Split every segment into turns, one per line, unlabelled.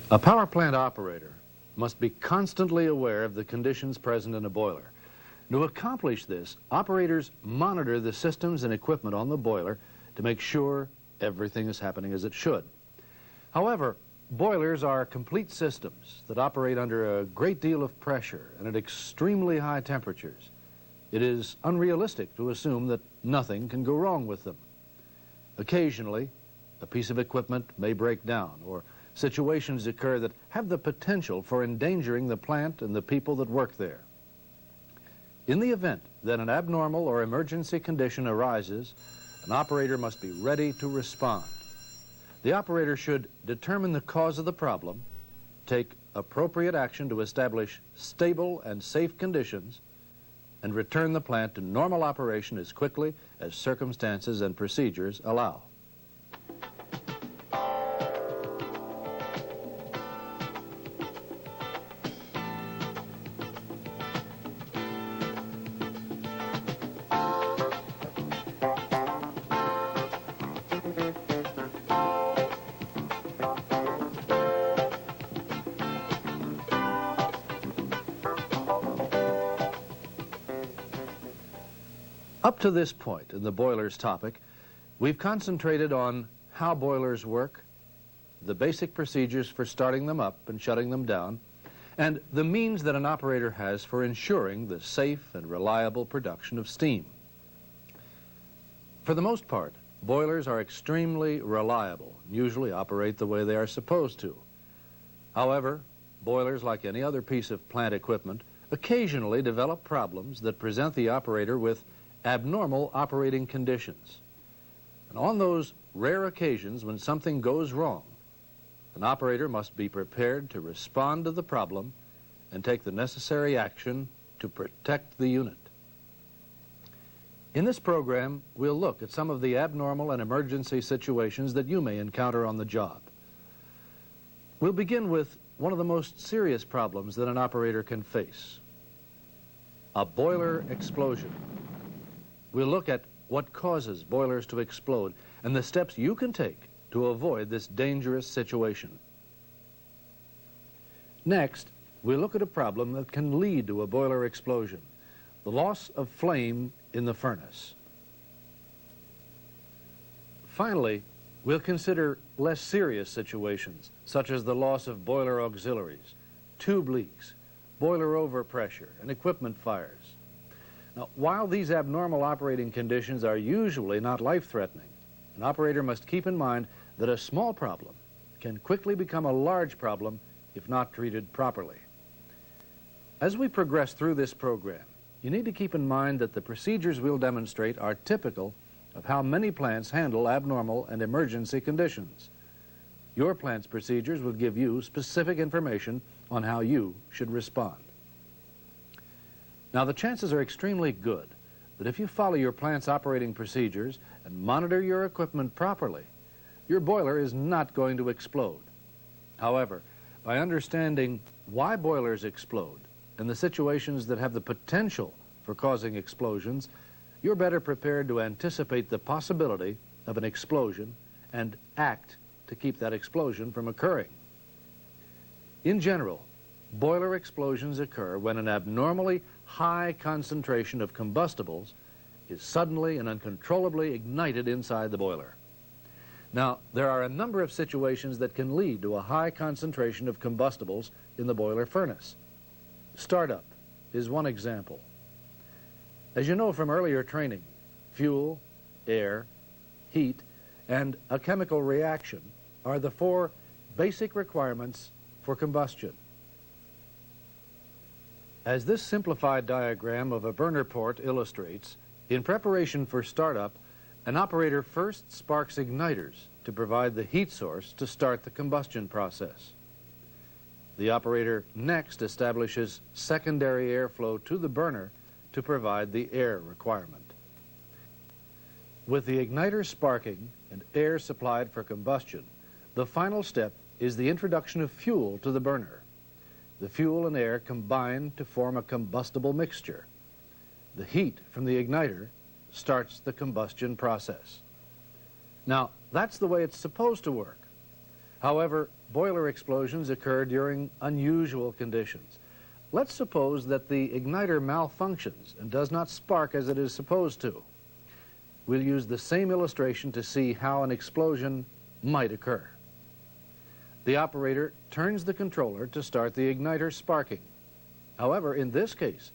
A power plant operator must be constantly aware of the conditions present in a boiler. To accomplish this, operators monitor the systems and equipment on the boiler to make sure everything is happening as it should. However, boilers are complete systems that operate under a great deal of pressure and at extremely high temperatures. It is unrealistic to assume that nothing can go wrong with them. Occasionally, a piece of equipment may break down, or situations occur that have the potential for endangering the plant and the people that work there. In the event that an abnormal or emergency condition arises, an operator must be ready to respond. The operator should determine the cause of the problem, take appropriate action to establish stable and safe conditions, and return the plant to normal operation as quickly as circumstances and procedures allow. Up to this point in the boilers topic, we've concentrated on how boilers work, the basic procedures for starting them up and shutting them down, and the means that an operator has for ensuring the safe and reliable production of steam. For the most part, boilers are extremely reliable and usually operate the way they are supposed to. However, boilers, like any other piece of plant equipment, occasionally develop problems that present the operator with abnormal operating conditions. And on those rare occasions when something goes wrong, an operator must be prepared to respond to the problem and take the necessary action to protect the unit. In this program, we'll look at some of the abnormal and emergency situations that you may encounter on the job. We'll begin with one of the most serious problems that an operator can face: a boiler explosion. We'll look at what causes boilers to explode and the steps you can take to avoid this dangerous situation. Next, we'll look at a problem that can lead to a boiler explosion: the loss of flame in the furnace. Finally, we'll consider less serious situations, such as the loss of boiler auxiliaries, tube leaks, boiler overpressure, and equipment fires. Now, while these abnormal operating conditions are usually not life-threatening, an operator must keep in mind that a small problem can quickly become a large problem if not treated properly. As we progress through this program, you need to keep in mind that the procedures we'll demonstrate are typical of how many plants handle abnormal and emergency conditions. Your plant's procedures will give you specific information on how you should respond. Now, the chances are extremely good that if you follow your plant's operating procedures and monitor your equipment properly, your boiler is not going to explode. However, by understanding why boilers explode and the situations that have the potential for causing explosions, you're better prepared to anticipate the possibility of an explosion and act to keep that explosion from occurring. In general, boiler explosions occur when an abnormally high concentration of combustibles is suddenly and uncontrollably ignited inside the boiler. Now, there are a number of situations that can lead to a high concentration of combustibles in the boiler furnace. Startup is one example. As you know from earlier training, fuel, air, heat, and a chemical reaction are the four basic requirements for combustion. As this simplified diagram of a burner port illustrates, in preparation for startup, an operator first sparks igniters to provide the heat source to start the combustion process. The operator next establishes secondary airflow to the burner to provide the air requirement. With the igniter sparking and air supplied for combustion, the final step is the introduction of fuel to the burner. The fuel and air combine to form a combustible mixture. The heat from the igniter starts the combustion process. Now, that's the way it's supposed to work. However, boiler explosions occur during unusual conditions. Let's suppose that the igniter malfunctions and does not spark as it is supposed to. We'll use the same illustration to see how an explosion might occur. The operator turns the controller to start the igniter sparking. However, in this case,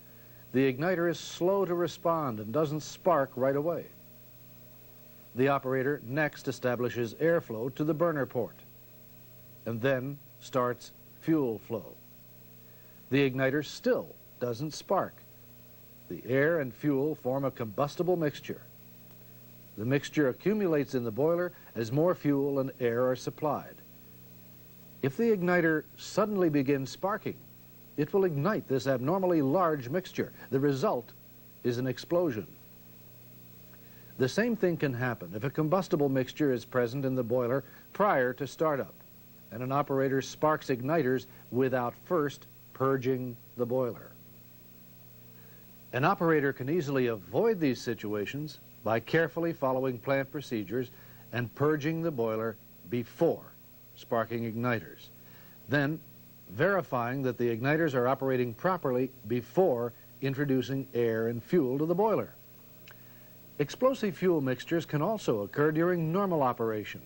the igniter is slow to respond and doesn't spark right away. The operator next establishes airflow to the burner port and then starts fuel flow. The igniter still doesn't spark. The air and fuel form a combustible mixture. The mixture accumulates in the boiler as more fuel and air are supplied. If the igniter suddenly begins sparking, it will ignite this abnormally large mixture. The result is an explosion. The same thing can happen if a combustible mixture is present in the boiler prior to startup, and an operator sparks igniters without first purging the boiler. An operator can easily avoid these situations by carefully following plant procedures and purging the boiler before sparking igniters. Then, verifying that the igniters are operating properly before introducing air and fuel to the boiler. Explosive fuel mixtures can also occur during normal operation.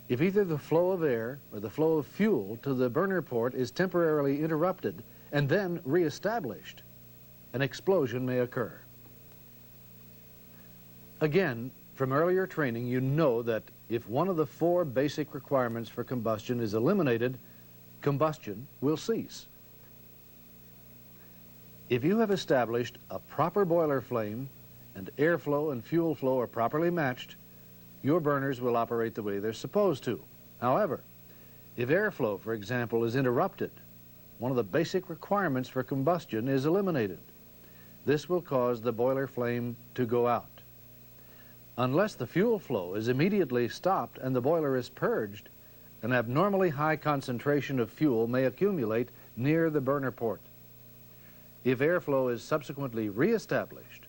If either the flow of air or the flow of fuel to the burner port is temporarily interrupted and then reestablished, an explosion may occur. Again, from earlier training, you know that if one of the 4 basic requirements for combustion is eliminated, combustion will cease. If you have established a proper boiler flame and airflow and fuel flow are properly matched, your burners will operate the way they're supposed to. However, if airflow, for example, is interrupted, one of the basic requirements for combustion is eliminated. This will cause the boiler flame to go out. Unless the fuel flow is immediately stopped and the boiler is purged, an abnormally high concentration of fuel may accumulate near the burner port. If airflow is subsequently reestablished,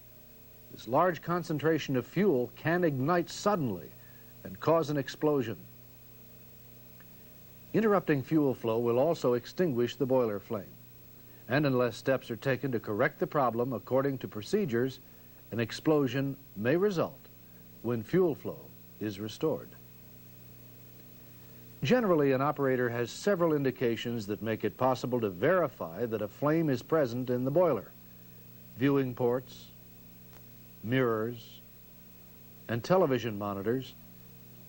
this large concentration of fuel can ignite suddenly and cause an explosion. Interrupting fuel flow will also extinguish the boiler flame, and unless steps are taken to correct the problem according to procedures, an explosion may result when fuel flow is restored. Generally, an operator has several indications that make it possible to verify that a flame is present in the boiler. Viewing ports, mirrors, and television monitors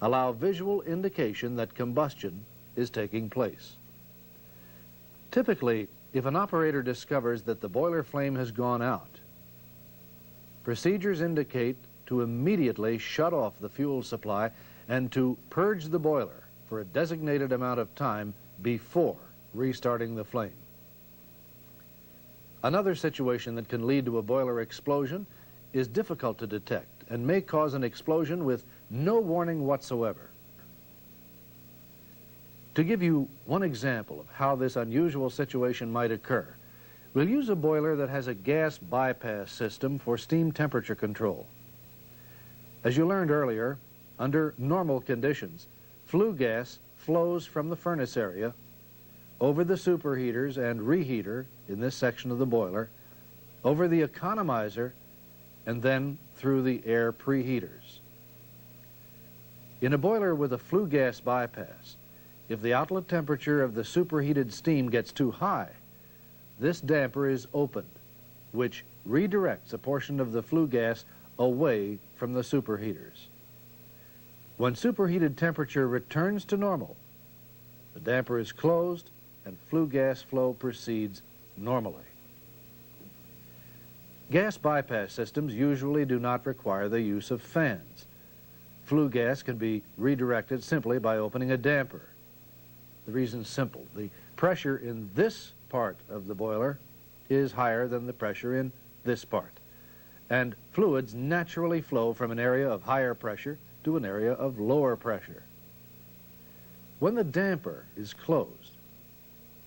allow visual indication that combustion is taking place. Typically, if an operator discovers that the boiler flame has gone out, procedures indicate to immediately shut off the fuel supply and to purge the boiler for a designated amount of time before restarting the flame. Another situation that can lead to a boiler explosion is difficult to detect and may cause an explosion with no warning whatsoever. To give you one example of how this unusual situation might occur, we'll use a boiler that has a gas bypass system for steam temperature control. As you learned earlier, under normal conditions, flue gas flows from the furnace area over the superheaters and reheater in this section of the boiler, over the economizer, and then through the air preheaters. In a boiler with a flue gas bypass, if the outlet temperature of the superheated steam gets too high, this damper is opened, which redirects a portion of the flue gas away from the superheaters. When superheated temperature returns to normal, the damper is closed and flue gas flow proceeds normally. Gas bypass systems usually do not require the use of fans. Flue gas can be redirected simply by opening a damper. The reason's simple. The pressure in this part of the boiler is higher than the pressure in this part, and fluids naturally flow from an area of higher pressure to an area of lower pressure. When the damper is closed,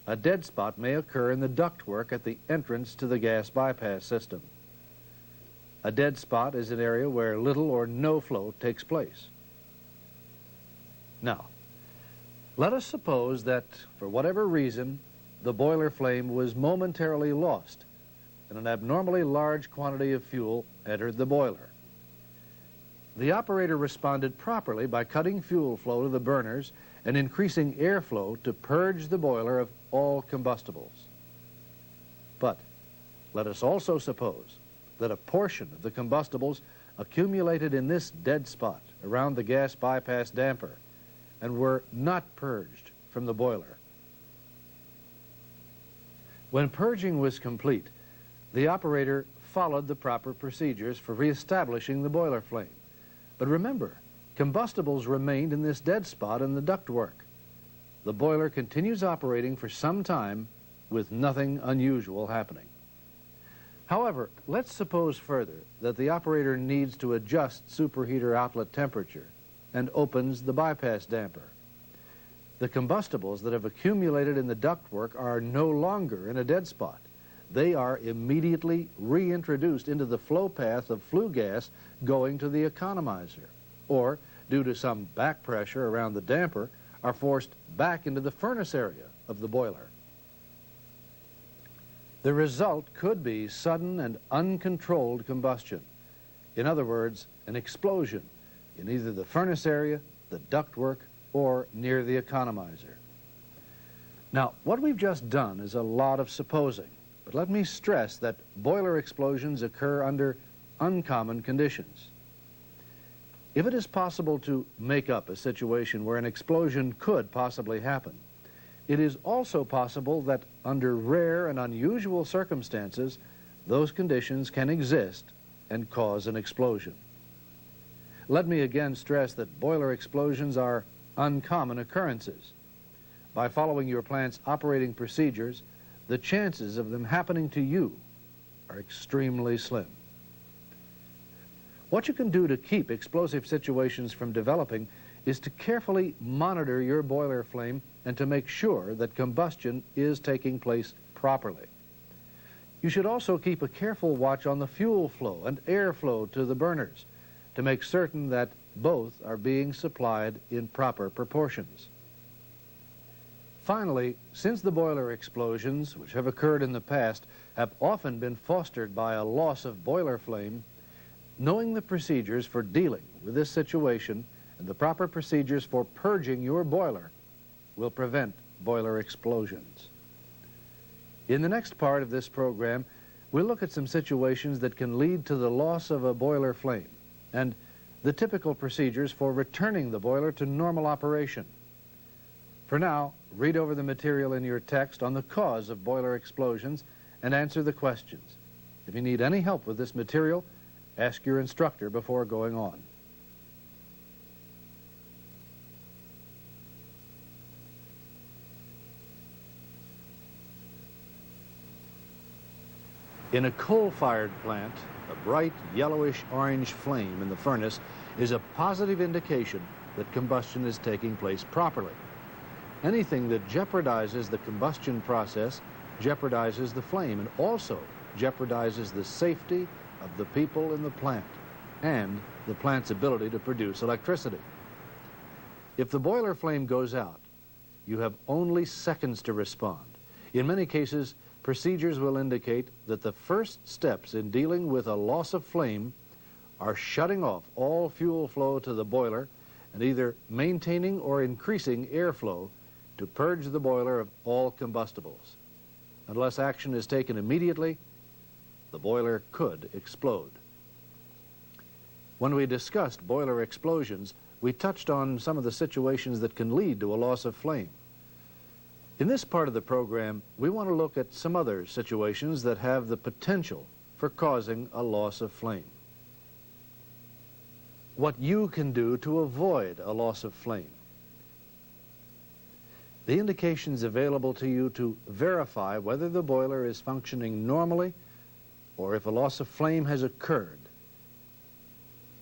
a dead spot may occur in the ductwork at the entrance to the gas bypass system. A dead spot is an area where little or no flow takes place. Now, Let us suppose that, for whatever reason, the boiler flame was momentarily lost and an abnormally large quantity of fuel entered the boiler. The operator responded properly by cutting fuel flow to the burners and increasing airflow to purge the boiler of all combustibles. But let us also suppose that a portion of the combustibles accumulated in this dead spot around the gas bypass damper and were not purged from the boiler. When purging was complete, the operator followed the proper procedures for reestablishing the boiler flame. But remember, combustibles remained in this dead spot in the ductwork. The boiler continues operating for some time with nothing unusual happening. However, let's suppose further that the operator needs to adjust superheater outlet temperature and opens the bypass damper. The combustibles that have accumulated in the ductwork are no longer in a dead spot. They are immediately reintroduced into the flow path of flue gas going to the economizer, or, due to some back pressure around the damper, are forced back into the furnace area of the boiler. The result could be sudden and uncontrolled combustion. In other words, an explosion in either the furnace area, the ductwork, or near the economizer. Now, what we've just done is a lot of supposing, but let me stress that boiler explosions occur under uncommon conditions. If it is possible to make up a situation where an explosion could possibly happen, it is also possible that under rare and unusual circumstances, those conditions can exist and cause an explosion. Let me again stress that boiler explosions are uncommon occurrences. By following your plant's operating procedures, the chances of them happening to you are extremely slim. What you can do to keep explosive situations from developing is to carefully monitor your boiler flame and to make sure that combustion is taking place properly. You should also keep a careful watch on the fuel flow and airflow to the burners to make certain that both are being supplied in proper proportions. Finally, since the boiler explosions, which have occurred in the past, have often been fostered by a loss of boiler flame, knowing the procedures for dealing with this situation and the proper procedures for purging your boiler will prevent boiler explosions. In the next part of this program, we'll look at some situations that can lead to the loss of a boiler flame and the typical procedures for returning the boiler to normal operation. For now, read over the material in your text on the cause of boiler explosions and answer the questions. If you need any help with this material, ask your instructor before going on. In a coal-fired plant, a bright yellowish-orange flame in the furnace is a positive indication that combustion is taking place properly. Anything that jeopardizes the combustion process jeopardizes the flame and also jeopardizes the safety of the people in the plant and the plant's ability to produce electricity. If the boiler flame goes out, you have only seconds to respond. In many cases, procedures will indicate that the first steps in dealing with a loss of flame are shutting off all fuel flow to the boiler and either maintaining or increasing airflow to purge the boiler of all combustibles. Unless action is taken immediately, the boiler could explode. When we discussed boiler explosions, we touched on some of the situations that can lead to a loss of flame. In this part of the program, we want to look at some other situations that have the potential for causing a loss of flame. What you can do to avoid a loss of flame. The indications available to you to verify whether the boiler is functioning normally or if a loss of flame has occurred,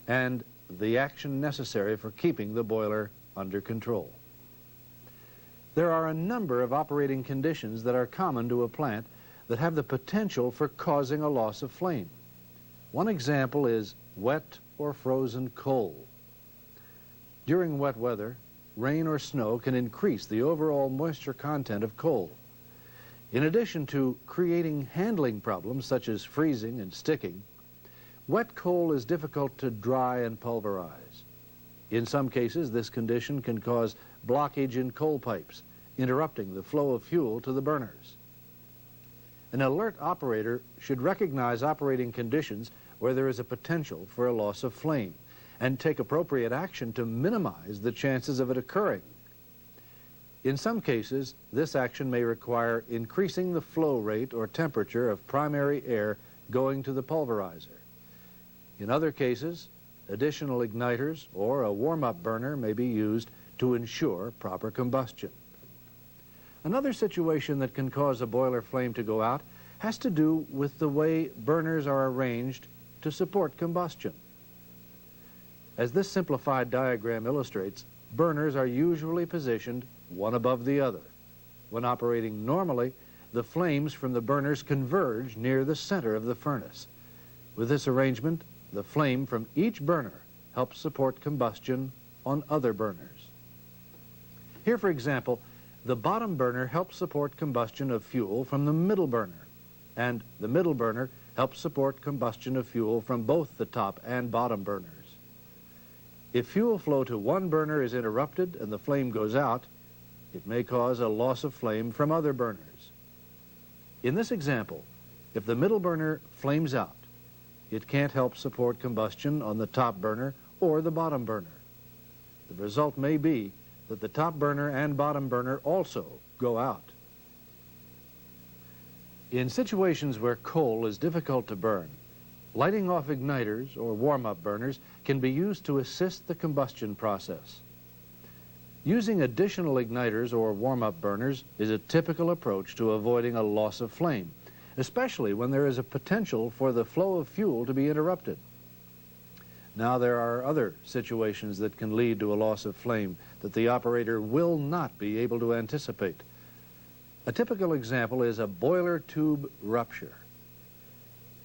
and the action necessary for keeping the boiler under control. There are a number of operating conditions that are common to a plant that have the potential for causing a loss of flame. One example is wet or frozen coal. During wet weather, rain, or snow can increase the overall moisture content of coal. In addition to creating handling problems such as freezing and sticking, wet coal is difficult to dry and pulverize. In some cases, this condition can cause blockage in coal pipes, interrupting the flow of fuel to the burners. An alert operator should recognize operating conditions where there is a potential for a loss of flame and take appropriate action to minimize the chances of it occurring. In some cases, this action may require increasing the flow rate or temperature of primary air going to the pulverizer. In other cases, additional igniters or a warm-up burner may be used to ensure proper combustion. Another situation that can cause a boiler flame to go out has to do with the way burners are arranged to support combustion. As this simplified diagram illustrates, burners are usually positioned one above the other. When operating normally, the flames from the burners converge near the center of the furnace. With this arrangement, the flame from each burner helps support combustion on other burners. Here, for example, the bottom burner helps support combustion of fuel from the middle burner, and the middle burner helps support combustion of fuel from both the top and bottom burners. If fuel flow to one burner is interrupted and the flame goes out, it may cause a loss of flame from other burners. In this example, if the middle burner flames out, it can't help support combustion on the top burner or the bottom burner. The result may be that the top burner and bottom burner also go out. In situations where coal is difficult to burn, lighting off igniters or warm-up burners can be used to assist the combustion process. Using additional igniters or warm-up burners is a typical approach to avoiding a loss of flame, especially when there is a potential for the flow of fuel to be interrupted. Now, there are other situations that can lead to a loss of flame that the operator will not be able to anticipate. A typical example is a boiler tube rupture.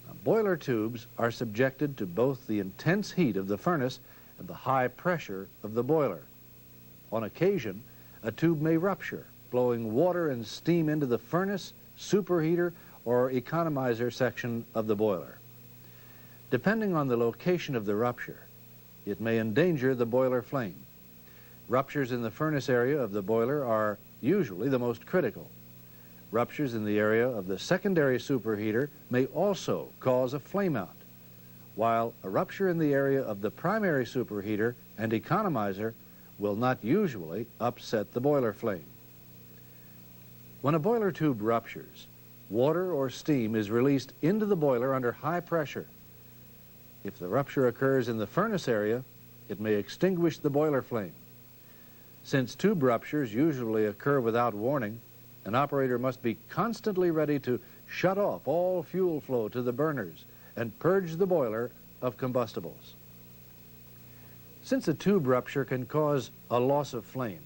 Now, boiler tubes are subjected to both the intense heat of the furnace and the high pressure of the boiler. On occasion, a tube may rupture, blowing water and steam into the furnace, superheater, or economizer section of the boiler. Depending on the location of the rupture, it may endanger the boiler flame. Ruptures in the furnace area of the boiler are usually the most critical. Ruptures in the area of the secondary superheater may also cause a flameout, while a rupture in the area of the primary superheater and economizer will not usually upset the boiler flame. When a boiler tube ruptures, water or steam is released into the boiler under high pressure. If the rupture occurs in the furnace area, it may extinguish the boiler flame. Since tube ruptures usually occur without warning, an operator must be constantly ready to shut off all fuel flow to the burners and purge the boiler of combustibles. Since a tube rupture can cause a loss of flame,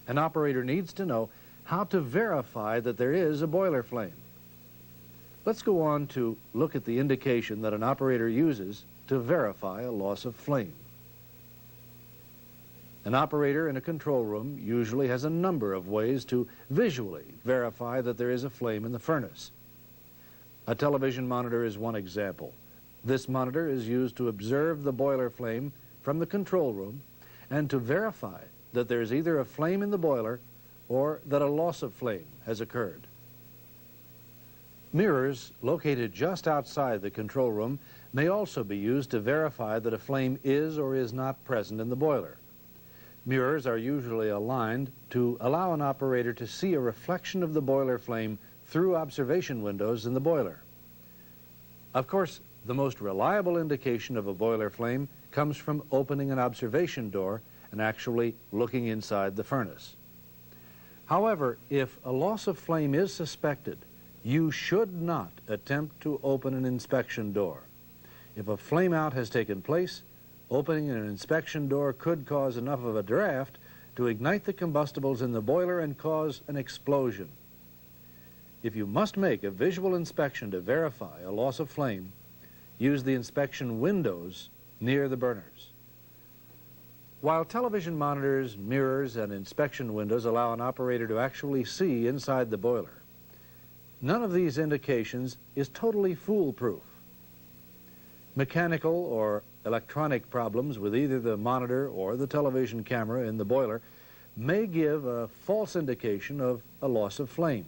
an operator needs to know how to verify that there is a boiler flame. Let's go on to look at the indication that an operator uses to verify a loss of flame. An operator in a control room usually has a number of ways to visually verify that there is a flame in the furnace. A television monitor is one example. This monitor is used to observe the boiler flame from the control room and to verify that there is either a flame in the boiler or that a loss of flame has occurred. Mirrors located just outside the control room may also be used to verify that a flame is or is not present in the boiler. Mirrors are usually aligned to allow an operator to see a reflection of the boiler flame through observation windows in the boiler. Of course, the most reliable indication of a boiler flame comes from opening an observation door and actually looking inside the furnace. However, if a loss of flame is suspected, you should not attempt to open an inspection door. If a flameout has taken place, opening an inspection door could cause enough of a draft to ignite the combustibles in the boiler and cause an explosion. If you must make a visual inspection to verify a loss of flame, use the inspection windows near the burners. While television monitors, mirrors, and inspection windows allow an operator to actually see inside the boiler, none of these indications is totally foolproof. Mechanical or electronic problems with either the monitor or the television camera in the boiler may give a false indication of a loss of flame.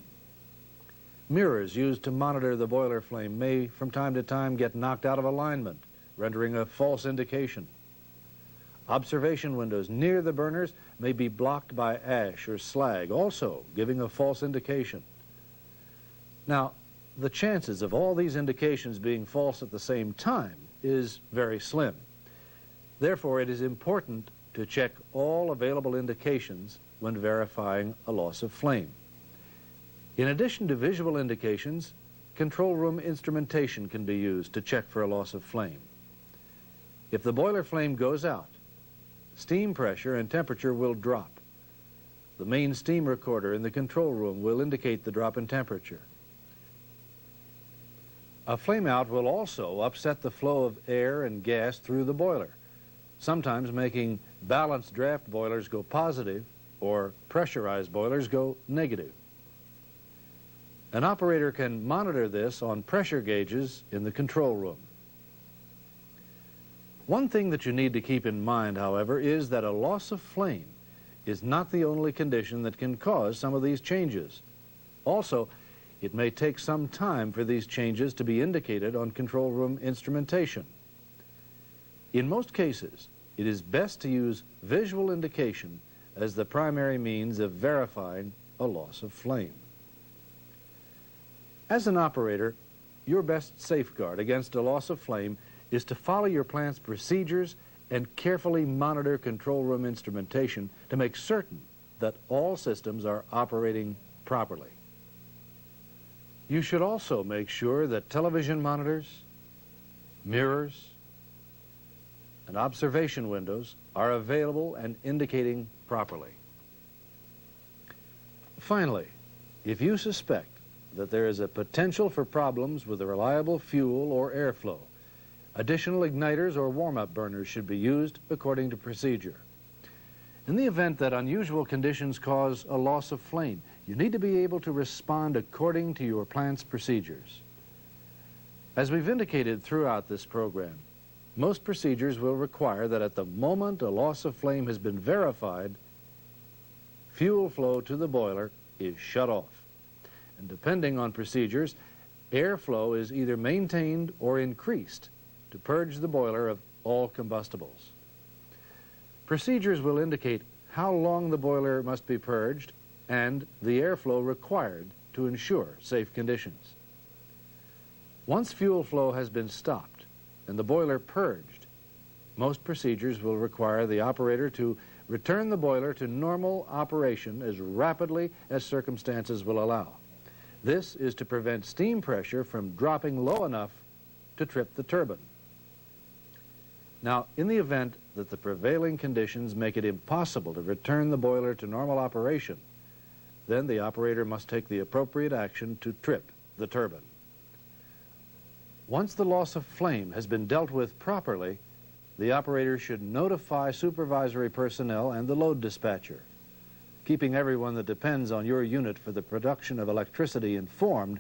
Mirrors used to monitor the boiler flame may from time to time get knocked out of alignment, rendering a false indication. Observation windows near the burners may be blocked by ash or slag, also giving a false indication. Now, the chances of all these indications being false at the same time is very slim. Therefore, it is important to check all available indications when verifying a loss of flame. In addition to visual indications, control room instrumentation can be used to check for a loss of flame. If the boiler flame goes out, steam pressure and temperature will drop. The main steam recorder in the control room will indicate the drop in temperature. A flame out will also upset the flow of air and gas through the boiler, sometimes making balanced draft boilers go positive or pressurized boilers go negative. An operator can monitor this on pressure gauges in the control room. One thing that you need to keep in mind, however, is that a loss of flame is not the only condition that can cause some of these changes. Also, it may take some time for these changes to be indicated on control room instrumentation. In most cases, it is best to use visual indication as the primary means of verifying a loss of flame. As an operator, your best safeguard against a loss of flame is to follow your plant's procedures and carefully monitor control room instrumentation to make certain that all systems are operating properly. You should also make sure that television monitors, mirrors, and observation windows are available and indicating properly. Finally, if you suspect that there is a potential for problems with a reliable fuel or airflow, additional igniters or warm-up burners should be used according to procedure. In the event that unusual conditions cause a loss of flame, you need to be able to respond according to your plant's procedures. As we've indicated throughout this program, most procedures will require that at the moment a loss of flame has been verified, fuel flow to the boiler is shut off. And depending on procedures, airflow is either maintained or increased to purge the boiler of all combustibles. Procedures will indicate how long the boiler must be purged and the airflow required to ensure safe conditions. Once fuel flow has been stopped and the boiler purged, most procedures will require the operator to return the boiler to normal operation as rapidly as circumstances will allow. This is to prevent steam pressure from dropping low enough to trip the turbine. Now, in the event that the prevailing conditions make it impossible to return the boiler to normal operation, then the operator must take the appropriate action to trip the turbine. Once the loss of flame has been dealt with properly, the operator should notify supervisory personnel and the load dispatcher. Keeping everyone that depends on your unit for the production of electricity informed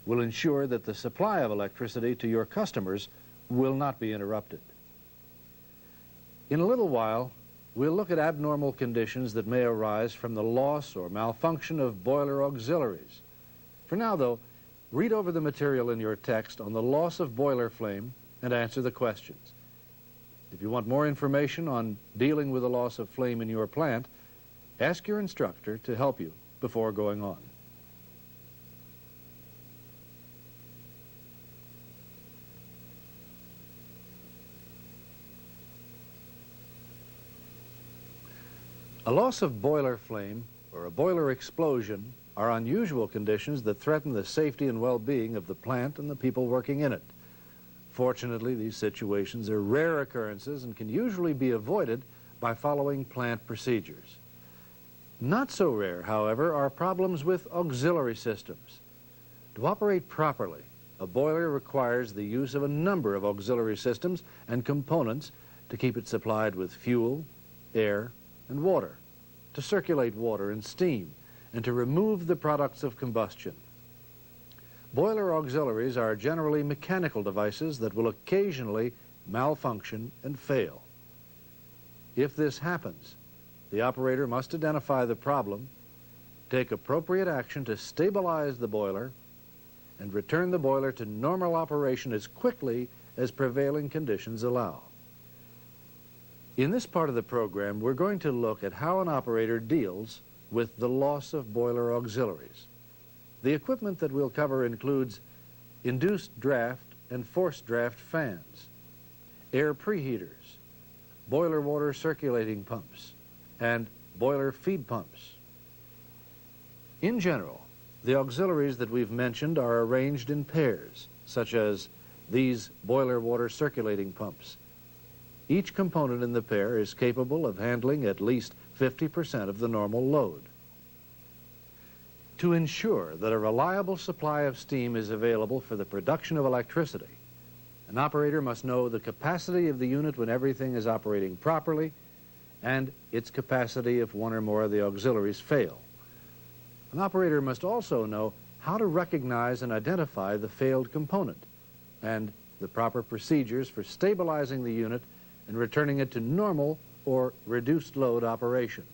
will ensure that the supply of electricity to your customers will not be interrupted. In a little while, we'll look at abnormal conditions that may arise from the loss or malfunction of boiler auxiliaries. For now, though, read over the material in your text on the loss of boiler flame and answer the questions. If you want more information on dealing with the loss of flame in your plant, ask your instructor to help you before going on. A loss of boiler flame or a boiler explosion are unusual conditions that threaten the safety and well-being of the plant and the people working in it. Fortunately, these situations are rare occurrences and can usually be avoided by following plant procedures. Not so rare, however, are problems with auxiliary systems. To operate properly, a boiler requires the use of a number of auxiliary systems and components to keep it supplied with fuel, air, and water, to circulate water and steam, and to remove the products of combustion. Boiler auxiliaries are generally mechanical devices that will occasionally malfunction and fail. If this happens, the operator must identify the problem, take appropriate action to stabilize the boiler, and return the boiler to normal operation as quickly as prevailing conditions allow. In this part of the program, we're going to look at how an operator deals with the loss of boiler auxiliaries. The equipment that we'll cover includes induced draft and forced draft fans, air preheaters, boiler water circulating pumps, and boiler feed pumps. In general, the auxiliaries that we've mentioned are arranged in pairs, such as these boiler water circulating pumps. Each component in the pair is capable of handling at least 50% of the normal load. To ensure that a reliable supply of steam is available for the production of electricity, an operator must know the capacity of the unit when everything is operating properly and its capacity if one or more of the auxiliaries fail. An operator must also know how to recognize and identify the failed component and the proper procedures for stabilizing the unit and returning it to normal or reduced load operation.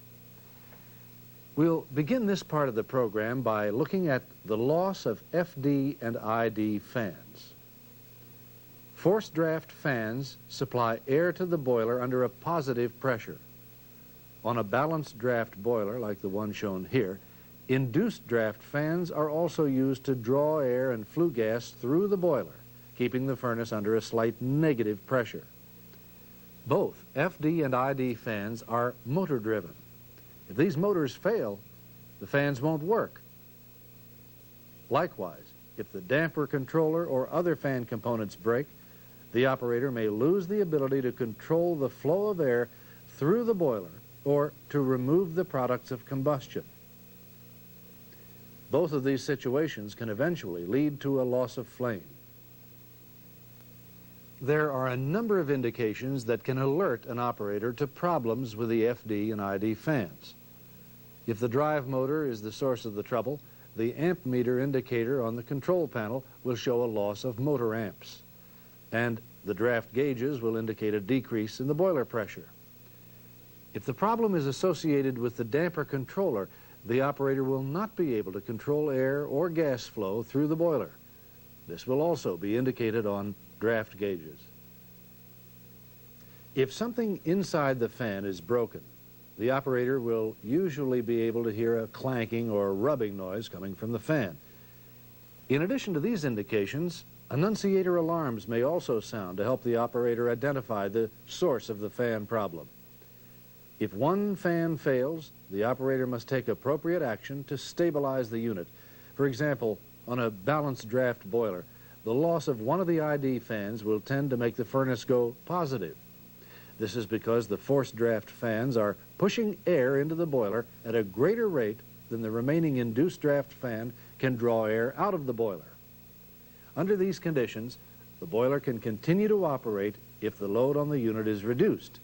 We'll begin this part of the program by looking at the loss of FD and ID fans. Forced draft fans supply air to the boiler under a positive pressure. On a balanced draft boiler, like the one shown here, induced draft fans are also used to draw air and flue gas through the boiler, keeping the furnace under a slight negative pressure. Both FD and ID fans are motor-driven. If these motors fail, the fans won't work. Likewise, if the damper controller or other fan components break, the operator may lose the ability to control the flow of air through the boiler or to remove the products of combustion. Both of these situations can eventually lead to a loss of flame. There are a number of indications that can alert an operator to problems with the FD and ID fans. If the drive motor is the source of the trouble, the amp meter indicator on the control panel will show a loss of motor amps, and the draft gauges will indicate a decrease in the boiler pressure. If the problem is associated with the damper controller, the operator will not be able to control air or gas flow through the boiler. This will also be indicated on draft gauges. If something inside the fan is broken, the operator will usually be able to hear a clanking or rubbing noise coming from the fan. In addition to these indications, annunciator alarms may also sound to help the operator identify the source of the fan problem. If one fan fails, the operator must take appropriate action to stabilize the unit. For example, on a balanced draft boiler, the loss of one of the ID fans will tend to make the furnace go positive. This is because the forced draft fans are pushing air into the boiler at a greater rate than the remaining induced draft fan can draw air out of the boiler. Under these conditions, the boiler can continue to operate if the load on the unit is reduced.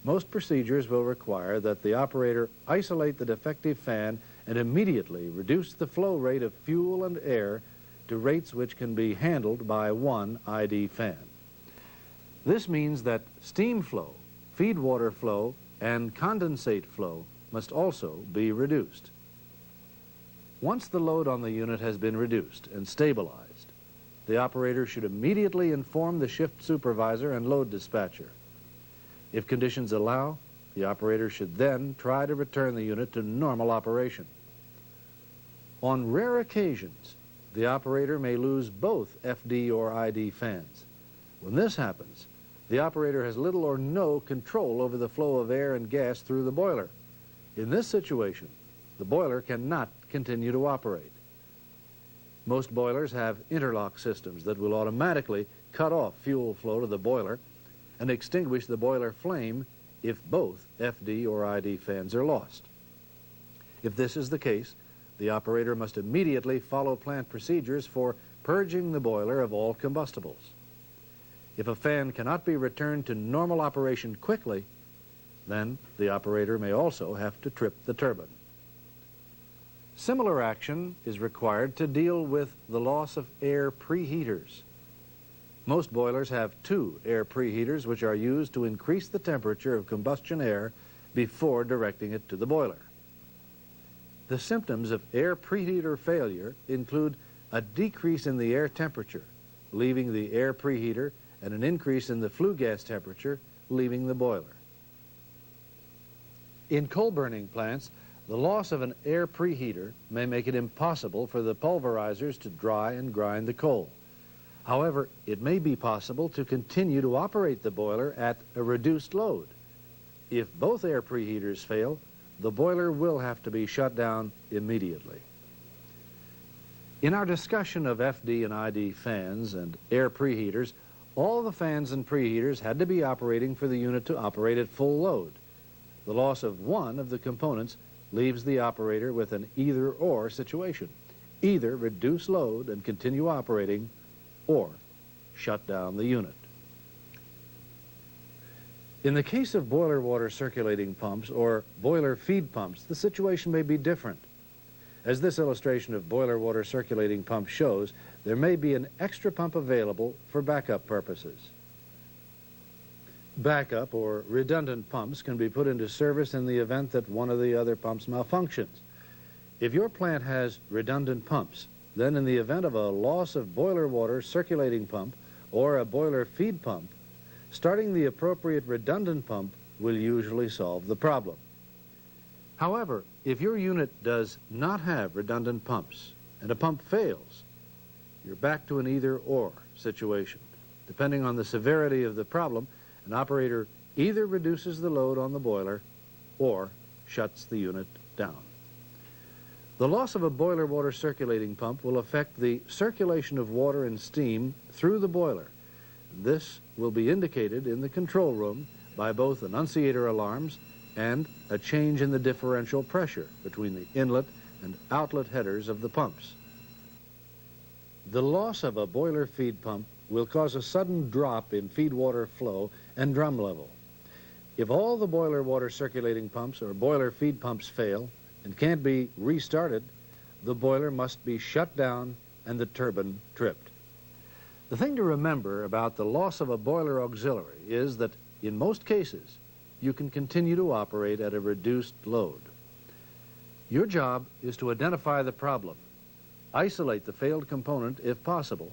Most procedures will require that the operator isolate the defective fan and immediately reduce the flow rate of fuel and air to rates which can be handled by one ID fan. This means that steam flow, feed water flow, and condensate flow must also be reduced. Once the load on the unit has been reduced and stabilized, the operator should immediately inform the shift supervisor and load dispatcher. If conditions allow, the operator should then try to return the unit to normal operation. On rare occasions, the operator may lose both FD or ID fans. When this happens, the operator has little or no control over the flow of air and gas through the boiler. In this situation, the boiler cannot continue to operate. Most boilers have interlock systems that will automatically cut off fuel flow to the boiler and extinguish the boiler flame if both FD or ID fans are lost. If this is the case, the operator must immediately follow plant procedures for purging the boiler of all combustibles. If a fan cannot be returned to normal operation quickly, Then the operator may also have to trip the turbine. Similar action is required to deal with the loss of air preheaters. Most boilers have two air preheaters which are used to increase the temperature of combustion air before directing it to the boiler. The symptoms of air preheater failure include a decrease in the air temperature, leaving the air preheater, and an increase in the flue gas temperature, leaving the boiler. In coal burning plants, the loss of an air preheater may make it impossible for the pulverizers to dry and grind the coal. However, it may be possible to continue to operate the boiler at a reduced load. If both air preheaters fail, the boiler will have to be shut down immediately. In our discussion of FD and ID fans and air preheaters, all the fans and preheaters had to be operating for the unit to operate at full load. The loss of one of the components leaves the operator with an either-or situation. Either reduce load and continue operating, or shut down the unit. In the case of boiler water circulating pumps or boiler feed pumps, the situation may be different. As this illustration of boiler water circulating pump shows, there may be an extra pump available for backup purposes. Backup or redundant pumps can be put into service in the event that one of the other pumps malfunctions. If your plant has redundant pumps, then in the event of a loss of boiler water circulating pump or a boiler feed pump, starting the appropriate redundant pump will usually solve the problem. However, if your unit does not have redundant pumps and a pump fails, you're back to an either-or situation. Depending on the severity of the problem, an operator either reduces the load on the boiler or shuts the unit down. The loss of a boiler water circulating pump will affect the circulation of water and steam through the boiler. This will be indicated in the control room by both annunciator alarms and a change in the differential pressure between the inlet and outlet headers of the pumps. The loss of a boiler feed pump will cause a sudden drop in feed water flow and drum level. If all the boiler water circulating pumps or boiler feed pumps fail and can't be restarted, the boiler must be shut down and the turbine tripped. The thing to remember about the loss of a boiler auxiliary is that in most cases, you can continue to operate at a reduced load. Your job is to identify the problem, isolate the failed component if possible,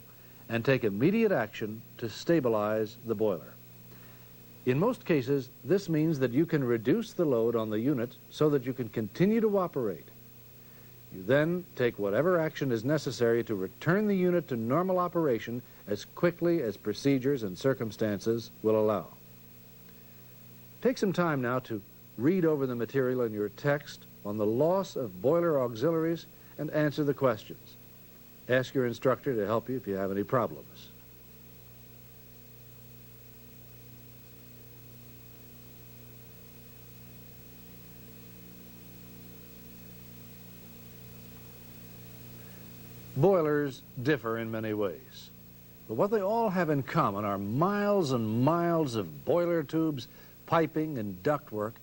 and take immediate action to stabilize the boiler. In most cases, this means that you can reduce the load on the unit so that you can continue to operate. You then take whatever action is necessary to return the unit to normal operation as quickly as procedures and circumstances will allow. Take some time now to read over the material in your text on the loss of boiler auxiliaries and answer the questions. Ask your instructor to help you if you have any problems. Boilers differ in many ways, but what they all have in common are miles and miles of boiler tubes, piping, and ductwork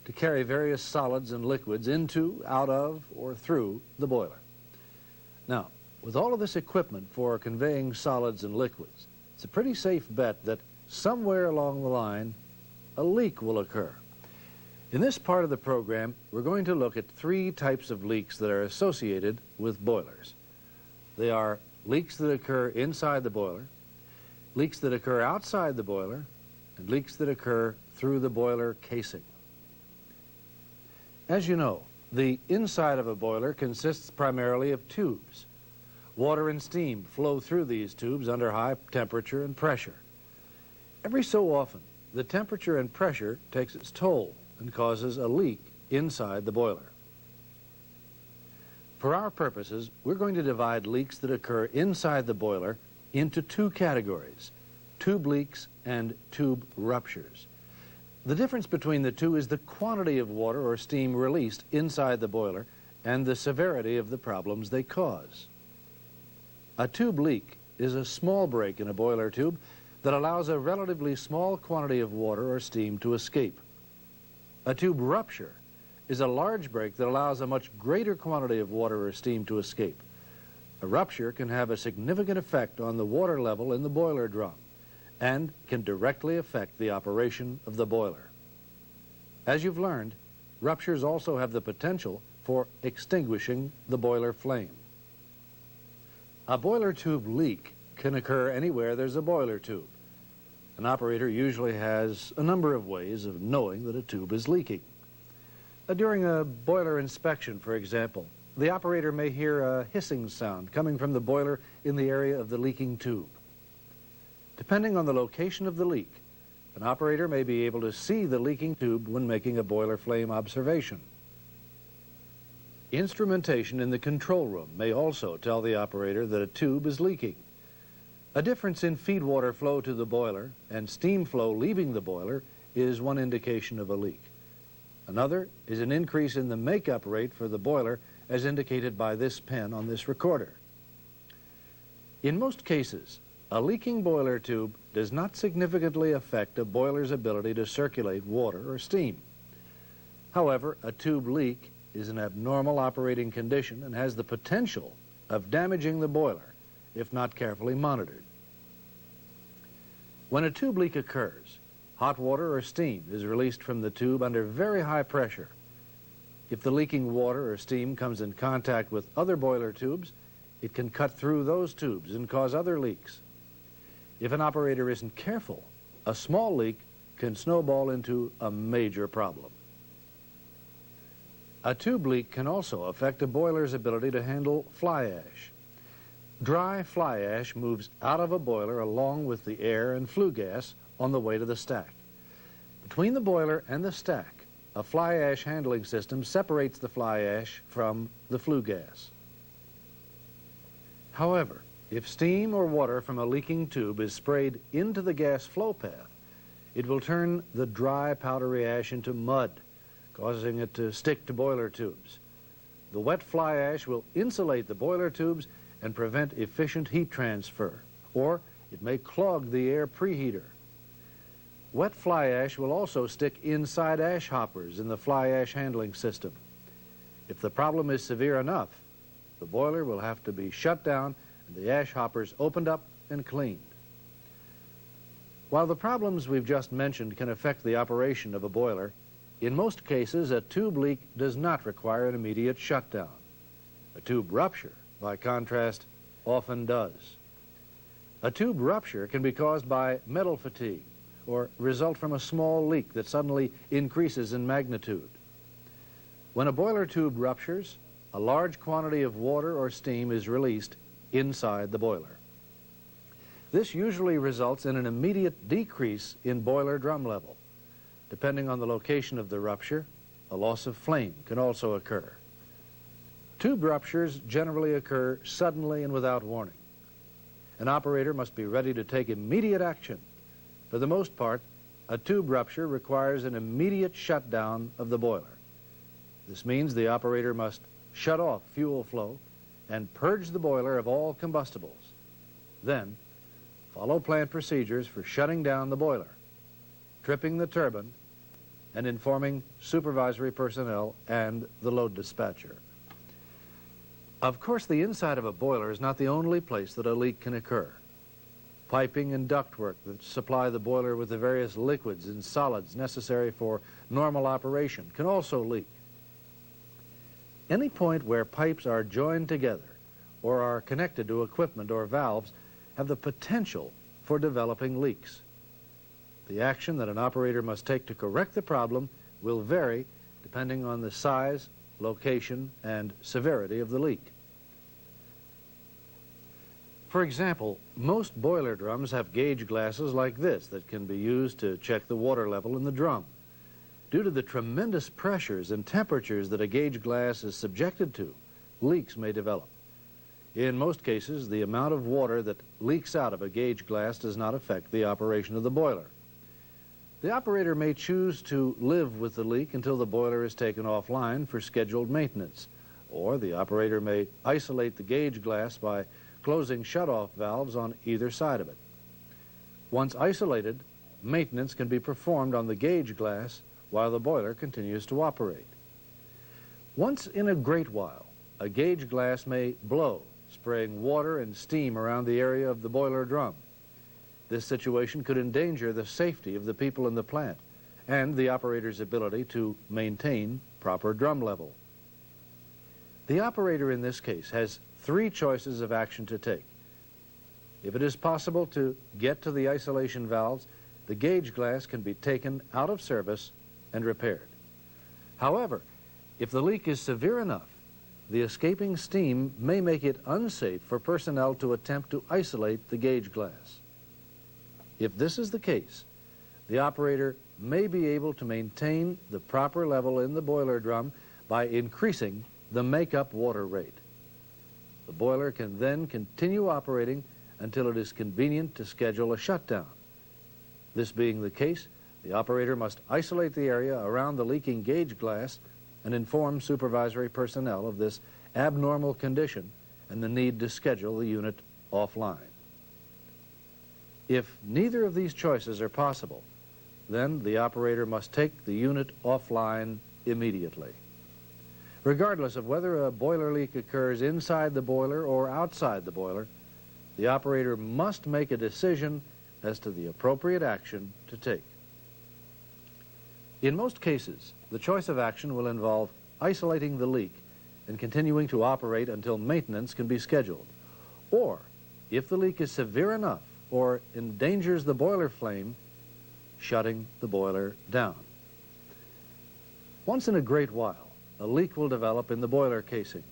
to carry various solids and liquids into, out of, or through the boiler. Now, with all of this equipment for conveying solids and liquids, it's a pretty safe bet that somewhere along the line, a leak will occur. In this part of the program, we're going to look at three types of leaks that are associated with boilers. They are leaks that occur inside the boiler, leaks that occur outside the boiler, and leaks that occur through the boiler casing. As you know, the inside of a boiler consists primarily of tubes. Water and steam flow through these tubes under high temperature and pressure. Every so often, the temperature and pressure takes its toll and causes a leak inside the boiler. For our purposes, we're going to divide leaks that occur inside the boiler into two categories, tube leaks and tube ruptures. The difference between the two is the quantity of water or steam released inside the boiler and the severity of the problems they cause. A tube leak is a small break in a boiler tube that allows a relatively small quantity of water or steam to escape. A tube rupture is a large break that allows a much greater quantity of water or steam to escape. A rupture can have a significant effect on the water level in the boiler drum and can directly affect the operation of the boiler. As you've learned, ruptures also have the potential for extinguishing the boiler flame. A boiler tube leak can occur anywhere there's a boiler tube. An operator usually has a number of ways of knowing that a tube is leaking. During a boiler inspection, for example, the operator may hear a hissing sound coming from the boiler in the area of the leaking tube. Depending on the location of the leak, an operator may be able to see the leaking tube when making a boiler flame observation. Instrumentation in the control room may also tell the operator that a tube is leaking. A difference in feed water flow to the boiler and steam flow leaving the boiler is one indication of a leak. Another is an increase in the makeup rate for the boiler, as indicated by this pen on this recorder. In most cases, a leaking boiler tube does not significantly affect a boiler's ability to circulate water or steam. However, a tube leak is an abnormal operating condition and has the potential of damaging the boiler if not carefully monitored. When a tube leak occurs, hot water or steam is released from the tube under very high pressure. If the leaking water or steam comes in contact with other boiler tubes, it can cut through those tubes and cause other leaks. If an operator isn't careful, a small leak can snowball into a major problem. A tube leak can also affect a boiler's ability to handle fly ash. Dry fly ash moves out of a boiler along with the air and flue gas on the way to the stack. Between the boiler and the stack, a fly ash handling system separates the fly ash from the flue gas. However, if steam or water from a leaking tube is sprayed into the gas flow path, it will turn the dry, powdery ash into mud, causing it to stick to boiler tubes. The wet fly ash will insulate the boiler tubes and prevent efficient heat transfer, or it may clog the air preheater. Wet fly ash will also stick inside ash hoppers in the fly ash handling system. If the problem is severe enough, the boiler will have to be shut down and the ash hoppers opened up and cleaned. While the problems we've just mentioned can affect the operation of a boiler, in most cases a tube leak does not require an immediate shutdown. A tube rupture, by contrast, often does. A tube rupture can be caused by metal fatigue or result from a small leak that suddenly increases in magnitude. When a boiler tube ruptures, a large quantity of water or steam is released inside the boiler. This usually results in an immediate decrease in boiler drum level. Depending on the location of the rupture, a loss of flame can also occur. Tube ruptures generally occur suddenly and without warning. An operator must be ready to take immediate action. For the most part, a tube rupture requires an immediate shutdown of the boiler. This means the operator must shut off fuel flow and purge the boiler of all combustibles. Then, follow plant procedures for shutting down the boiler, tripping the turbine, and informing supervisory personnel and the load dispatcher. Of course, the inside of a boiler is not the only place that a leak can occur. Piping and ductwork that supply the boiler with the various liquids and solids necessary for normal operation can also leak. Any point where pipes are joined together or are connected to equipment or valves have the potential for developing leaks. The action that an operator must take to correct the problem will vary depending on the size, location, and severity of the leak. For example, most boiler drums have gauge glasses like this that can be used to check the water level in the drum. Due to the tremendous pressures and temperatures that a gauge glass is subjected to, leaks may develop. In most cases, the amount of water that leaks out of a gauge glass does not affect the operation of the boiler. The operator may choose to live with the leak until the boiler is taken offline for scheduled maintenance, or the operator may isolate the gauge glass by closing shutoff valves on either side of it. Once isolated, maintenance can be performed on the gauge glass while the boiler continues to operate. Once in a great while, a gauge glass may blow, spraying water and steam around the area of the boiler drum. This situation could endanger the safety of the people in the plant and the operator's ability to maintain proper drum level. The operator in this case has three choices of action to take. If it is possible to get to the isolation valves, the gauge glass can be taken out of service and repaired. However, if the leak is severe enough, the escaping steam may make it unsafe for personnel to attempt to isolate the gauge glass. If this is the case, the operator may be able to maintain the proper level in the boiler drum by increasing the make-up water rate. The boiler can then continue operating until it is convenient to schedule a shutdown. This being the case, the operator must isolate the area around the leaking gauge glass and inform supervisory personnel of this abnormal condition and the need to schedule the unit offline. If neither of these choices are possible, then the operator must take the unit offline immediately. Regardless of whether a boiler leak occurs inside the boiler or outside the boiler, the operator must make a decision as to the appropriate action to take. In most cases, the choice of action will involve isolating the leak and continuing to operate until maintenance can be scheduled. Or, if the leak is severe enough or endangers the boiler flame, shutting the boiler down. Once in a great while, a leak will develop in the boiler casing.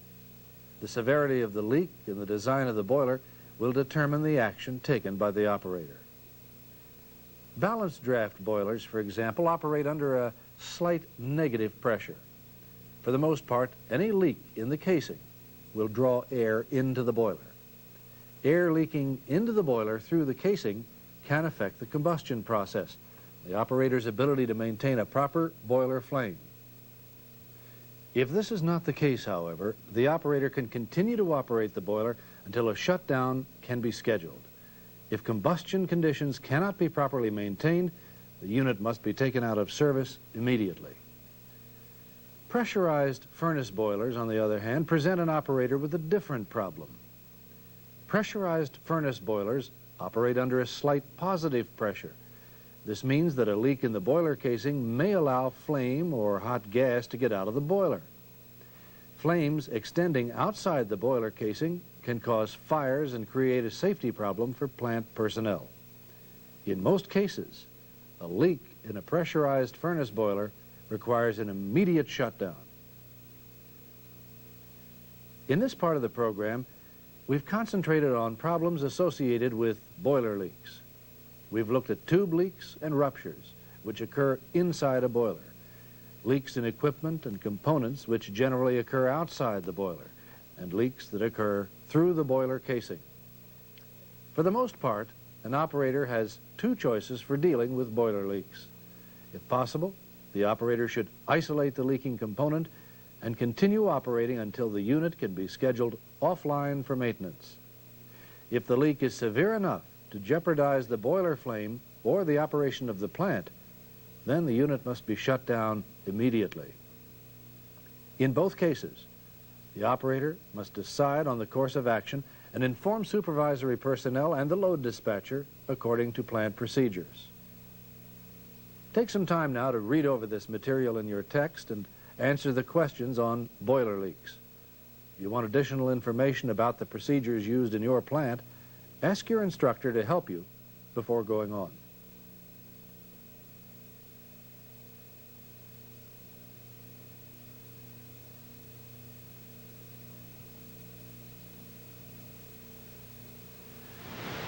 The severity of the leak and the design of the boiler will determine the action taken by the operator. Balanced draft boilers, for example, operate under a slight negative pressure. For the most part, any leak in the casing will draw air into the boiler. Air leaking into the boiler through the casing can affect the combustion process, the operator's ability to maintain a proper boiler flame. If this is not the case, however, the operator can continue to operate the boiler until a shutdown can be scheduled. If combustion conditions cannot be properly maintained, the unit must be taken out of service immediately. Pressurized furnace boilers, on the other hand, present an operator with a different problem. Pressurized furnace boilers operate under a slight positive pressure. This means that a leak in the boiler casing may allow flame or hot gas to get out of the boiler. Flames extending outside the boiler casing can cause fires and create a safety problem for plant personnel. In most cases, a leak in a pressurized furnace boiler requires an immediate shutdown. In this part of the program, we've concentrated on problems associated with boiler leaks. We've looked at tube leaks and ruptures, which occur inside a boiler, leaks in equipment and components, which generally occur outside the boiler, and leaks that occur through the boiler casing. For the most part, an operator has two choices for dealing with boiler leaks. If possible, the operator should isolate the leaking component and continue operating until the unit can be scheduled offline for maintenance. If the leak is severe enough to jeopardize the boiler flame or the operation of the plant, then the unit must be shut down immediately. In both cases, the operator must decide on the course of action and inform supervisory personnel and the load dispatcher according to plant procedures. Take some time now to read over this material in your text and answer the questions on boiler leaks. If you want additional information about the procedures used in your plant, ask your instructor to help you before going on.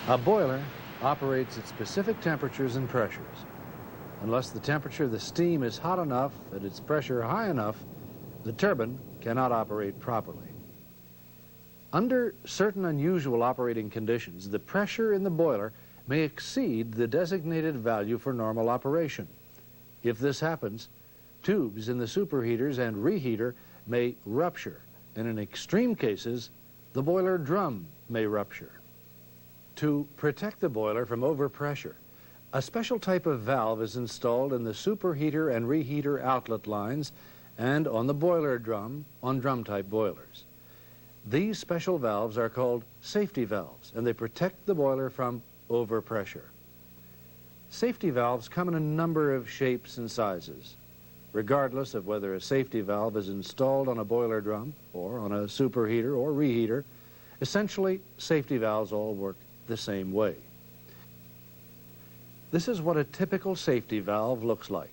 A boiler operates at specific temperatures and pressures. Unless the temperature of the steam is hot enough and its pressure high enough, the turbine cannot operate properly. Under certain unusual operating conditions, the pressure in the boiler may exceed the designated value for normal operation. If this happens, tubes in the superheaters and reheater may rupture, and in extreme cases, the boiler drum may rupture. To protect the boiler from overpressure, A special type of valve is installed in the superheater and reheater outlet lines and on the boiler drum on drum-type boilers. These special valves are called safety valves, and they protect the boiler from overpressure. Safety valves come in a number of shapes and sizes. Regardless of whether a safety valve is installed on a boiler drum or on a superheater or reheater, essentially safety valves all work the same way. This is what a typical safety valve looks like.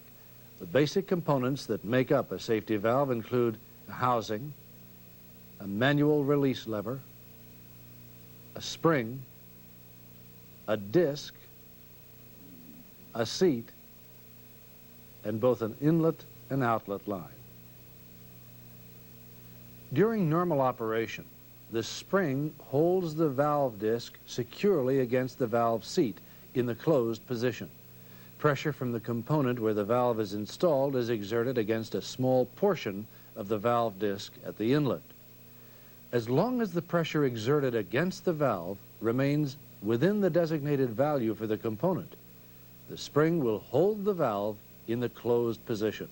The basic components that make up a safety valve include a housing, a manual release lever, a spring, a disc, a seat, and both an inlet and outlet line. During normal operation, the spring holds the valve disc securely against the valve seat in the closed position. Pressure from the component where the valve is installed is exerted against a small portion of the valve disc at the inlet. As long as the pressure exerted against the valve remains within the designated value for the component, the spring will hold the valve in the closed position.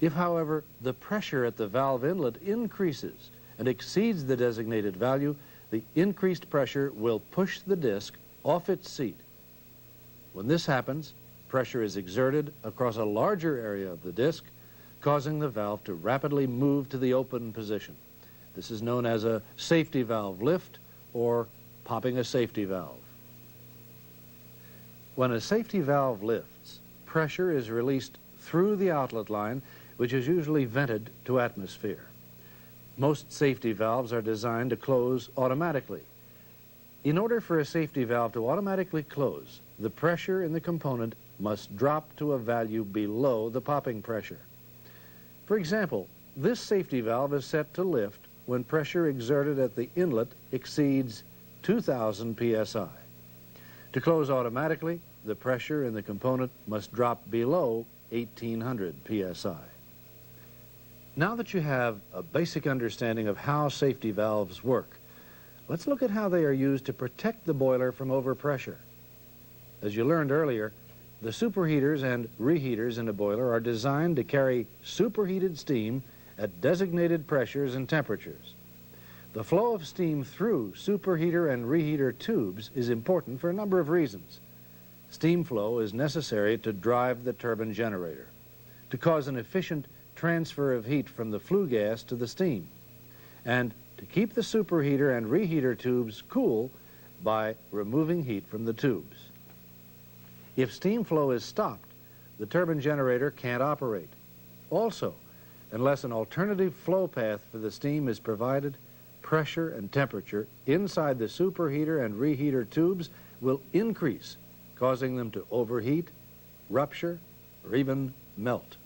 If, however, the pressure at the valve inlet increases and exceeds the designated value, the increased pressure will push the disc off its seat. When this happens, pressure is exerted across a larger area of the disc, causing the valve to rapidly move to the open position. This is known as a safety valve lift or popping a safety valve. When a safety valve lifts, pressure is released through the outlet line, which is usually vented to atmosphere. Most safety valves are designed to close automatically. In order for a safety valve to automatically close, the pressure in the component must drop to a value below the popping pressure. For example, this safety valve is set to lift when pressure exerted at the inlet exceeds 2,000 psi. To close automatically, the pressure in the component must drop below 1,800 psi. Now that you have a basic understanding of how safety valves work, let's look at how they are used to protect the boiler from overpressure. As you learned earlier, the superheaters and reheaters in a boiler are designed to carry superheated steam at designated pressures and temperatures. The flow of steam through superheater and reheater tubes is important for a number of reasons. Steam flow is necessary to drive the turbine generator, to cause an efficient transfer of heat from the flue gas to the steam, and to keep the superheater and reheater tubes cool by removing heat from the tubes. If steam flow is stopped, the turbine generator can't operate. Also, unless an alternative flow path for the steam is provided, pressure and temperature inside the superheater and reheater tubes will increase, causing them to overheat, rupture, or even melt.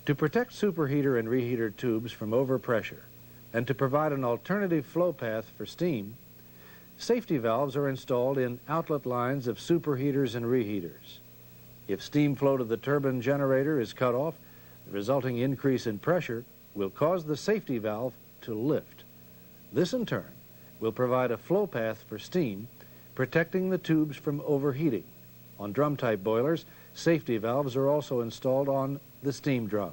To protect superheater and reheater tubes from overpressure and to provide an alternative flow path for steam, safety valves are installed in outlet lines of superheaters and reheaters. If steam flow to the turbine generator is cut off, the resulting increase in pressure will cause the safety valve to lift. This, in turn, will provide a flow path for steam, protecting the tubes from overheating. On drum-type boilers, safety valves are also installed on the steam drum.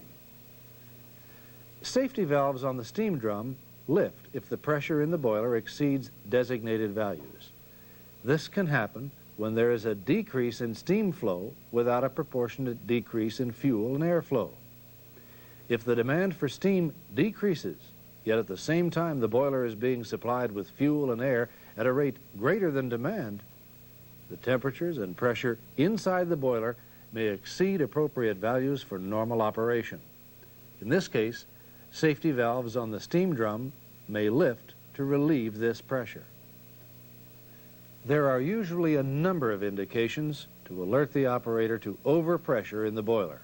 Safety valves on the steam drum lift if the pressure in the boiler exceeds designated values. This can happen when there is a decrease in steam flow without a proportionate decrease in fuel and airflow. If the demand for steam decreases, yet at the same time the boiler is being supplied with fuel and air at a rate greater than demand, the temperatures and pressure inside the boiler may exceed appropriate values for normal operation. In this case, safety valves on the steam drum may lift to relieve this pressure. There are usually a number of indications to alert the operator to overpressure in the boiler.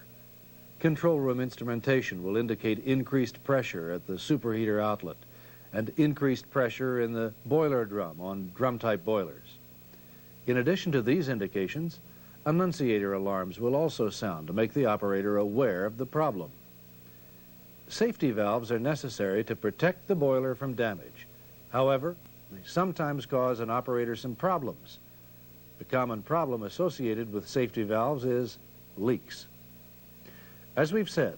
Control room instrumentation will indicate increased pressure at the superheater outlet and increased pressure in the boiler drum on drum-type boilers. In addition to these indications, annunciator alarms will also sound to make the operator aware of the problem. Safety valves are necessary to protect the boiler from damage. However, they sometimes cause an operator some problems. A common problem associated with safety valves is leaks. As we've said,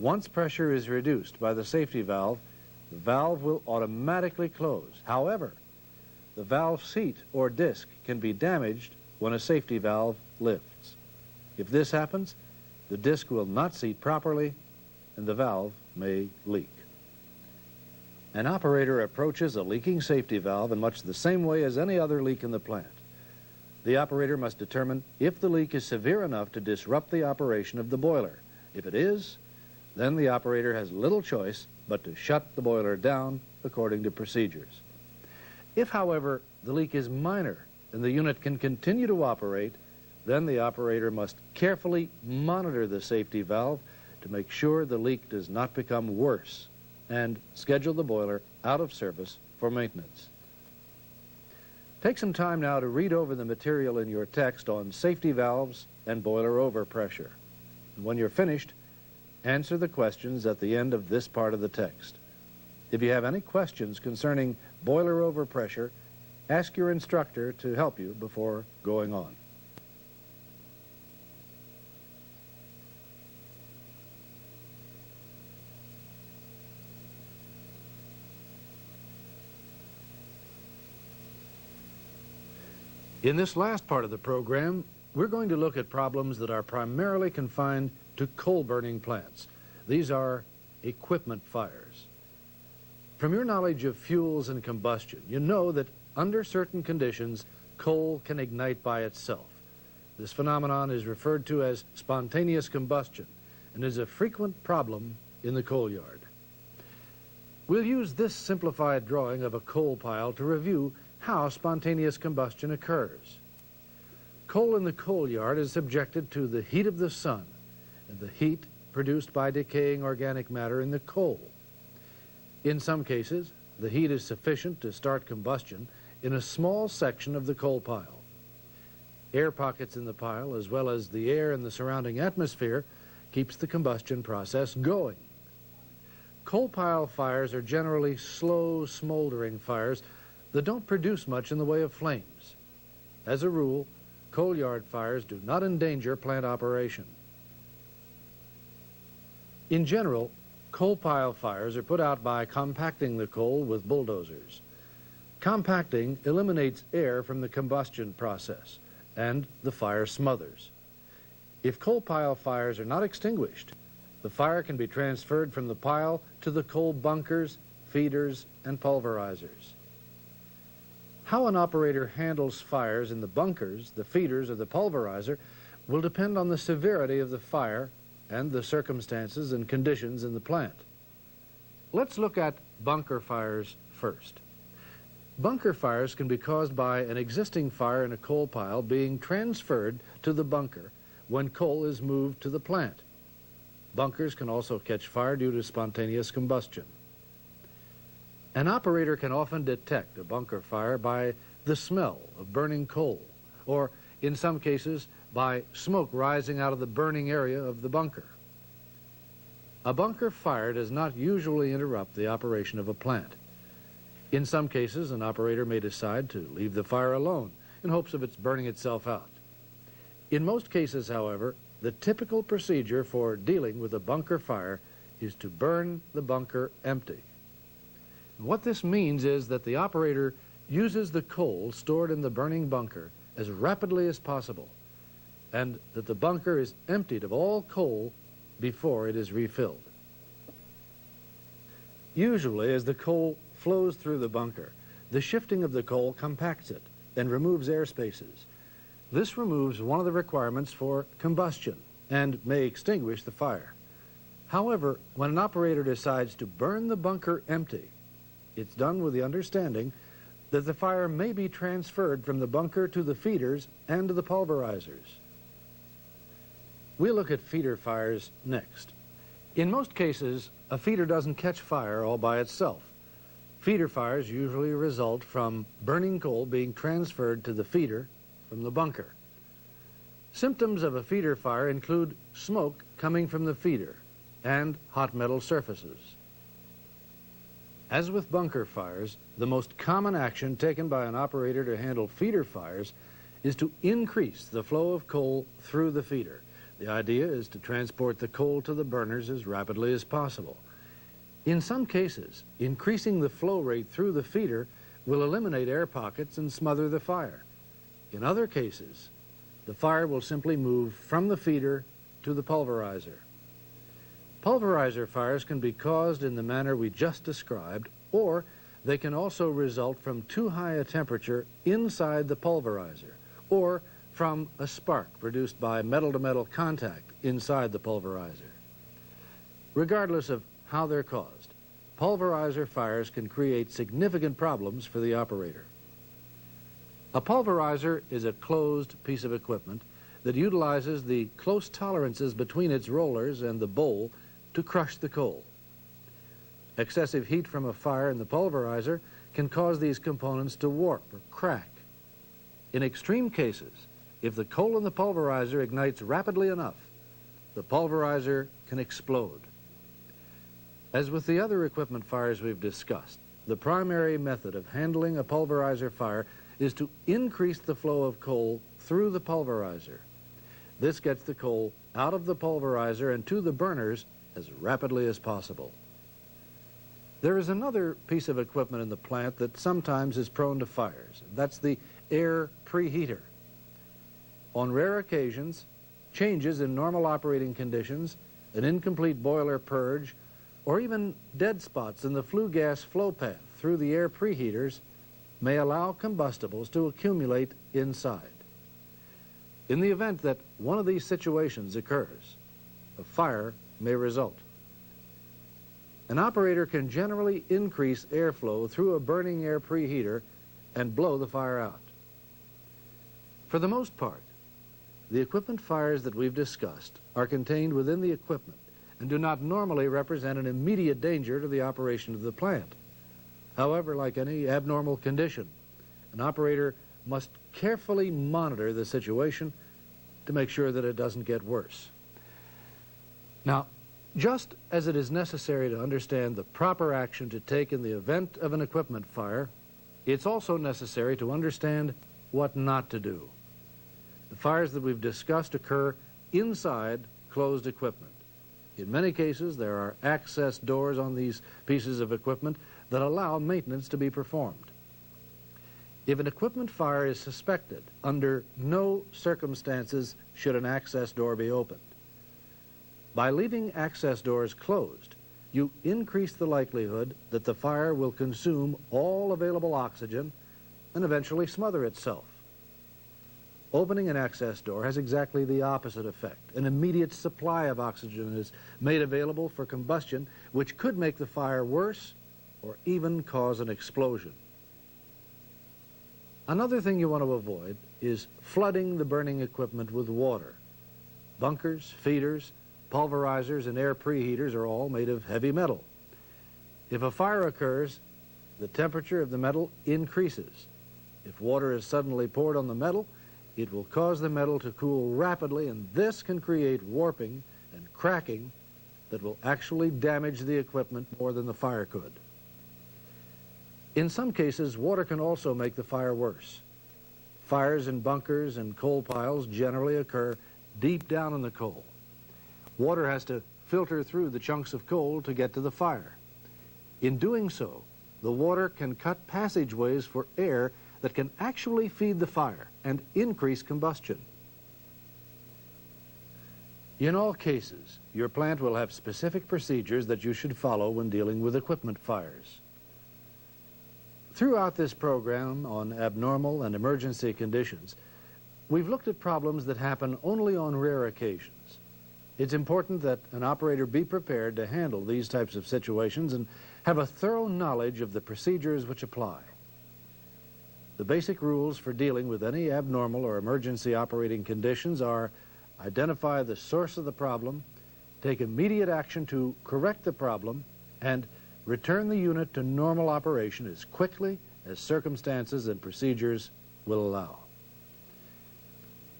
once pressure is reduced by the safety valve, the valve will automatically close. However, the valve seat or disc can be damaged when a safety valve lifts. If this happens, the disc will not seat properly and the valve may leak. An operator approaches a leaking safety valve in much the same way as any other leak in the plant. The operator must determine if the leak is severe enough to disrupt the operation of the boiler. If it is, then the operator has little choice but to shut the boiler down according to procedures. If, however, the leak is minor and the unit can continue to operate, then the operator must carefully monitor the safety valve to make sure the leak does not become worse and schedule the boiler out of service for maintenance. Take some time now to read over the material in your text on safety valves and boiler overpressure. And when you're finished, answer the questions at the end of this part of the text. If you have any questions concerning boiler overpressure, ask your instructor to help you before going on. In this last part of the program, we're going to look at problems that are primarily confined to coal-burning plants. These are equipment fires. From your knowledge of fuels and combustion, you know that under certain conditions, coal can ignite by itself. This phenomenon is referred to as spontaneous combustion and is a frequent problem in the coal yard. We'll use this simplified drawing of a coal pile to review how spontaneous combustion occurs. Coal in the coal yard is subjected to the heat of the sun and the heat produced by decaying organic matter in the coal. In some cases, the heat is sufficient to start combustion in a small section of the coal pile. Air pockets in the pile, as well as the air in the surrounding atmosphere, keeps the combustion process going. Coal pile fires are generally slow, smoldering fires that don't produce much in the way of flames. As a rule, coal yard fires do not endanger plant operation. In general, coal pile fires are put out by compacting the coal with bulldozers. Compacting eliminates air from the combustion process, and the fire smothers. If coal pile fires are not extinguished, the fire can be transferred from the pile to the coal bunkers, feeders, and pulverizers. How an operator handles fires in the bunkers, the feeders, or the pulverizer will depend on the severity of the fire and the circumstances and conditions in the plant. Let's look at bunker fires first. Bunker fires can be caused by an existing fire in a coal pile being transferred to the bunker when coal is moved to the plant. Bunkers can also catch fire due to spontaneous combustion. An operator can often detect a bunker fire by the smell of burning coal, or in some cases by smoke rising out of the burning area of the bunker. A bunker fire does not usually interrupt the operation of a plant. In some cases, an operator may decide to leave the fire alone in hopes of its burning itself out. In most cases, however, the typical procedure for dealing with a bunker fire is to burn the bunker empty. What this means is that the operator uses the coal stored in the burning bunker as rapidly as possible, and that the bunker is emptied of all coal before it is refilled. Usually, as the coal flows through the bunker, the shifting of the coal compacts it and removes air spaces. This removes one of the requirements for combustion and may extinguish the fire. However, when an operator decides to burn the bunker empty, it's done with the understanding that the fire may be transferred from the bunker to the feeders and to the pulverizers. We'll look at feeder fires next. In most cases, a feeder doesn't catch fire all by itself. Feeder fires usually result from burning coal being transferred to the feeder from the bunker. Symptoms of a feeder fire include smoke coming from the feeder and hot metal surfaces. As with bunker fires, the most common action taken by an operator to handle feeder fires is to increase the flow of coal through the feeder. The idea is to transport the coal to the burners as rapidly as possible. In some cases, increasing the flow rate through the feeder will eliminate air pockets and smother the fire. In other cases, the fire will simply move from the feeder to the pulverizer. Pulverizer fires can be caused in the manner we just described, or they can also result from too high a temperature inside the pulverizer, or from a spark produced by metal-to-metal contact inside the pulverizer. Regardless of how they're caused, pulverizer fires can create significant problems for the operator. A pulverizer is a closed piece of equipment that utilizes the close tolerances between its rollers and the bowl to crush the coal. Excessive heat from a fire in the pulverizer can cause these components to warp or crack. In extreme cases, if the coal in the pulverizer ignites rapidly enough, the pulverizer can explode. As with the other equipment fires we've discussed, the primary method of handling a pulverizer fire is to increase the flow of coal through the pulverizer. This gets the coal out of the pulverizer and to the burners as rapidly as possible. There is another piece of equipment in the plant that sometimes is prone to fires. That's the air preheater. On rare occasions, changes in normal operating conditions, an incomplete boiler purge, or even dead spots in the flue gas flow path through the air preheaters may allow combustibles to accumulate inside. In the event that one of these situations occurs, a fire may result. An operator can generally increase airflow through a burning air preheater and blow the fire out. For the most part, the equipment fires that we've discussed are contained within the equipment and do not normally represent an immediate danger to the operation of the plant. However, like any abnormal condition, an operator must carefully monitor the situation to make sure that it doesn't get worse. Now, just as it is necessary to understand the proper action to take in the event of an equipment fire, it's also necessary to understand what not to do. The fires that we've discussed occur inside closed equipment. In many cases, there are access doors on these pieces of equipment that allow maintenance to be performed. If an equipment fire is suspected, under no circumstances should an access door be opened. By leaving access doors closed, you increase the likelihood that the fire will consume all available oxygen and eventually smother itself. Opening an access door has exactly the opposite effect. An immediate supply of oxygen is made available for combustion, which could make the fire worse or even cause an explosion. Another thing you want to avoid is flooding the burning equipment with water. Bunkers, feeders, pulverizers, and air preheaters are all made of heavy metal. If a fire occurs, the temperature of the metal increases. If water is suddenly poured on the metal, it will cause the metal to cool rapidly, and this can create warping and cracking that will actually damage the equipment more than the fire could. In some cases, water can also make the fire worse. Fires in bunkers and coal piles generally occur deep down in the coal. Water has to filter through the chunks of coal to get to the fire. In doing so, the water can cut passageways for air that can actually feed the fire and increase combustion. In all cases, your plant will have specific procedures that you should follow when dealing with equipment fires. Throughout this program on abnormal and emergency conditions, we've looked at problems that happen only on rare occasions. It's important that an operator be prepared to handle these types of situations and have a thorough knowledge of the procedures which apply. The basic rules for dealing with any abnormal or emergency operating conditions are: identify the source of the problem, take immediate action to correct the problem, and return the unit to normal operation as quickly as circumstances and procedures will allow.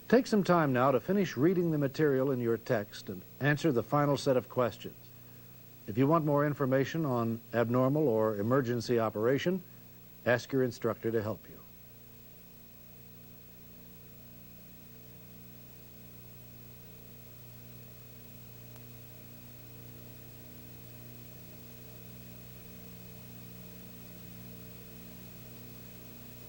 Take some time now to finish reading the material in your text and answer the final set of questions. If you want more information on abnormal or emergency operation, ask your instructor to help you.